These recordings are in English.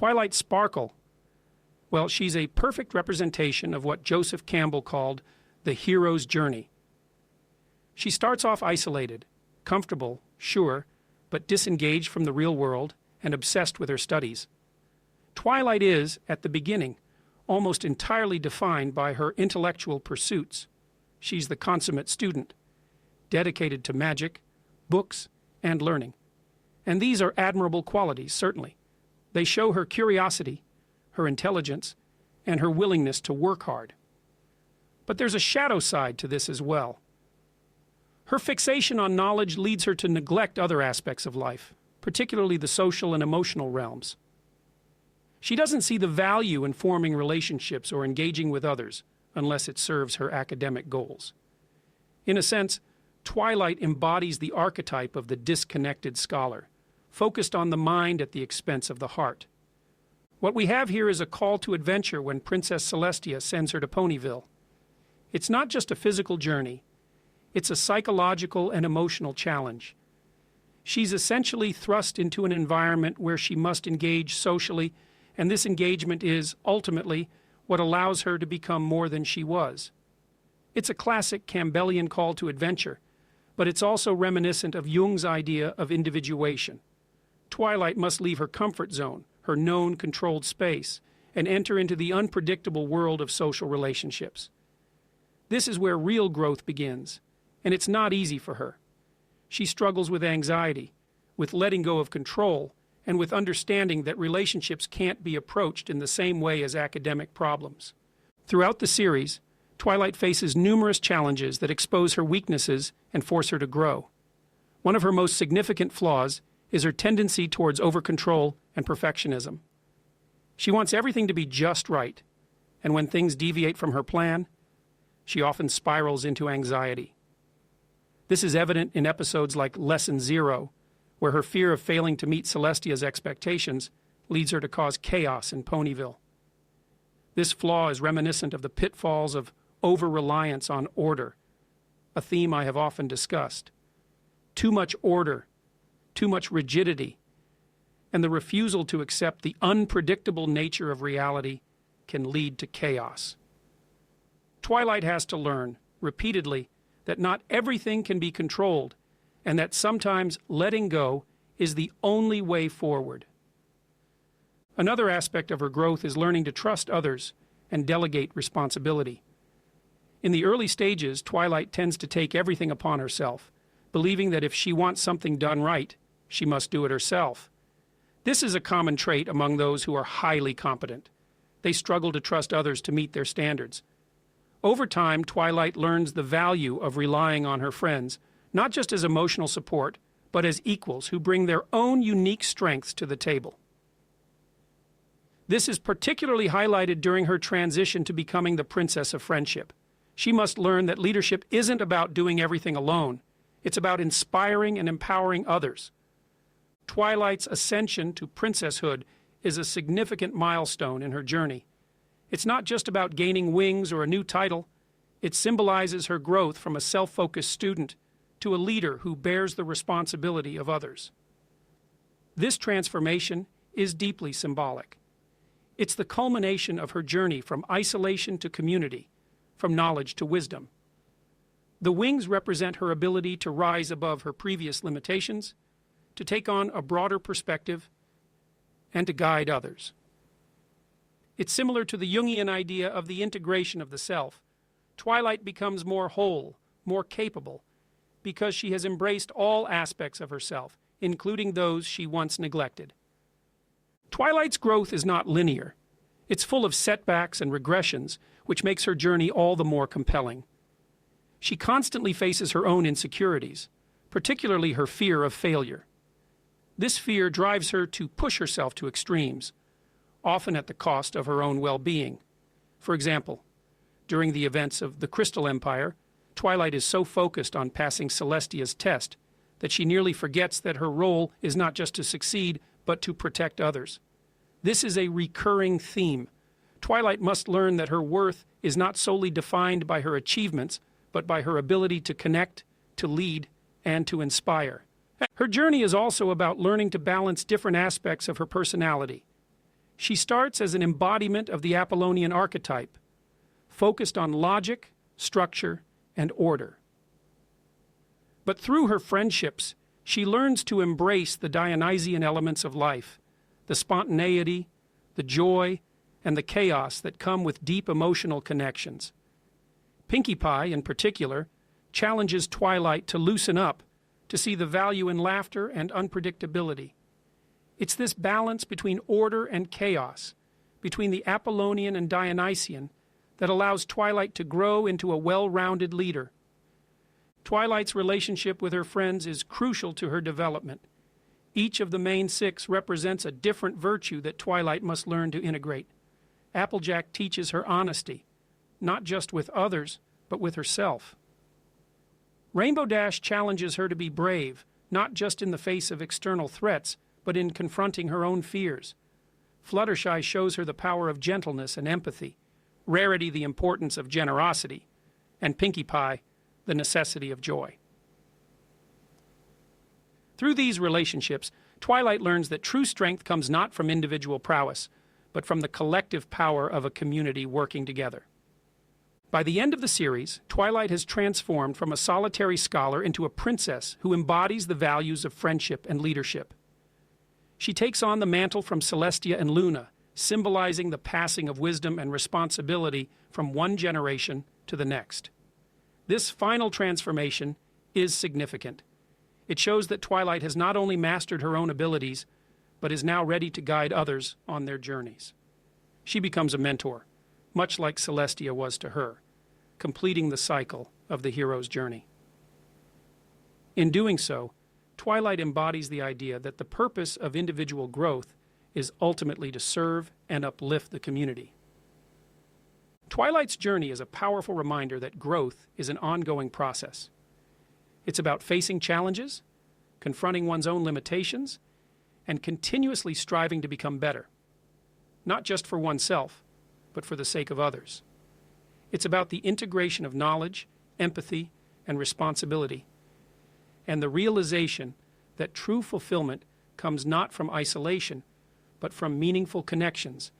Twilight's sparkle, well, she's a perfect representation of what Joseph Campbell called the hero's journey. She starts off isolated, comfortable, sure, but disengaged from the real world and obsessed with her studies. Twilight is, at the beginning, almost entirely defined by her intellectual pursuits. She's the consummate student, dedicated to magic, books, and learning. And these are admirable qualities, certainly. They show her curiosity, her intelligence, and her willingness to work hard. But there's a shadow side to this as well. Her fixation on knowledge leads her to neglect other aspects of life, particularly the social and emotional realms. She doesn't see the value in forming relationships or engaging with others unless it serves her academic goals. In a sense, Twilight embodies the archetype of the disconnected scholar, focused on the mind at the expense of the heart. What we have here is a call to adventure when Princess Celestia sends her to Ponyville. It's not just a physical journey, it's a psychological and emotional challenge. She's essentially thrust into an environment where she must engage socially, and this engagement is, ultimately, what allows her to become more than she was. It's a classic Campbellian call to adventure, but it's also reminiscent of Jung's idea of individuation. Twilight must leave her comfort zone, her known controlled space, and enter into the unpredictable world of social relationships. This is where real growth begins, and it's not easy for her. She struggles with anxiety, with letting go of control, and with understanding that relationships can't be approached in the same way as academic problems. Throughout the series, Twilight faces numerous challenges that expose her weaknesses and force her to grow. One of her most significant flaws is her tendency towards over-control and perfectionism. She wants everything to be just right, and when things deviate from her plan, she often spirals into anxiety. This is evident in episodes like Lesson 0, where her fear of failing to meet Celestia's expectations leads her to cause chaos in Ponyville. This flaw is reminiscent of the pitfalls of over-reliance on order, a theme I have often discussed. Too much order, too much rigidity, and the refusal to accept the unpredictable nature of reality can lead to chaos. Twilight has to learn, repeatedly, that not everything can be controlled, and that sometimes letting go is the only way forward. Another aspect of her growth is learning to trust others and delegate responsibility. In the early stages, Twilight tends to take everything upon herself, believing that if she wants something done right, she must do it herself. This is a common trait among those who are highly competent. They struggle to trust others to meet their standards. Over time, Twilight learns the value of relying on her friends, not just as emotional support, but as equals who bring their own unique strengths to the table. This is particularly highlighted during her transition to becoming the Princess of Friendship. She must learn that leadership isn't about doing everything alone. It's about inspiring and empowering others. Twilight's ascension to princesshood is a significant milestone in her journey. It's not just about gaining wings or a new title. It symbolizes her growth from a self-focused student to a leader who bears the responsibility of others. This transformation is deeply symbolic. It's the culmination of her journey from isolation to community, from knowledge to wisdom. The wings represent her ability to rise above her previous limitations, to take on a broader perspective, and to guide others. It's similar to the Jungian idea of the integration of the self. Twilight becomes more whole, more capable, because she has embraced all aspects of herself, including those she once neglected. Twilight's growth is not linear. It's full of setbacks and regressions, which makes her journey all the more compelling. She constantly faces her own insecurities, particularly her fear of failure. This fear drives her to push herself to extremes, often at the cost of her own well-being. For example, during the events of the Crystal Empire, Twilight is so focused on passing Celestia's test that she nearly forgets that her role is not just to succeed, but to protect others. This is a recurring theme. Twilight must learn that her worth is not solely defined by her achievements, but by her ability to connect, to lead, and to inspire. Her journey is also about learning to balance different aspects of her personality. She starts as an embodiment of the Apollonian archetype, focused on logic, structure, and order. But through her friendships, she learns to embrace the Dionysian elements of life, the spontaneity, the joy, and the chaos that come with deep emotional connections. Pinkie Pie, in particular, challenges Twilight to loosen up, to see the value in laughter and unpredictability. It's this balance between order and chaos, between the Apollonian and Dionysian, that allows Twilight to grow into a well-rounded leader. Twilight's relationship with her friends is crucial to her development. Each of the main six represents a different virtue that Twilight must learn to integrate. Applejack teaches her honesty, not just with others, but with herself. Rainbow Dash challenges her to be brave, not just in the face of external threats, but in confronting her own fears. Fluttershy shows her the power of gentleness and empathy, Rarity the importance of generosity, and Pinkie Pie the necessity of joy. Through these relationships, Twilight learns that true strength comes not from individual prowess, but from the collective power of a community working together. By the end of the series, Twilight has transformed from a solitary scholar into a princess who embodies the values of friendship and leadership. She takes on the mantle from Celestia and Luna, symbolizing the passing of wisdom and responsibility from one generation to the next. This final transformation is significant. It shows that Twilight has not only mastered her own abilities, but is now ready to guide others on their journeys. She becomes a mentor, much like Celestia was to her, completing the cycle of the hero's journey. In doing so, Twilight embodies the idea that the purpose of individual growth is ultimately to serve and uplift the community. Twilight's journey is a powerful reminder that growth is an ongoing process. It's about facing challenges, confronting one's own limitations, and continuously striving to become better, not just for oneself, but for the sake of others. It's about the integration of knowledge, empathy, and responsibility, and the realization that true fulfillment comes not from isolation, but from meaningful connections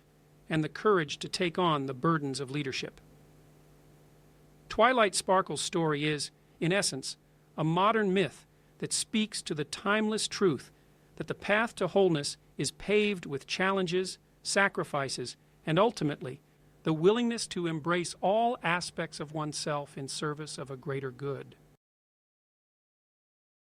and the courage to take on the burdens of leadership. Twilight Sparkle's story is, in essence, a modern myth that speaks to the timeless truth that the path to wholeness is paved with challenges, sacrifices, and ultimately, the willingness to embrace all aspects of oneself in service of a greater good.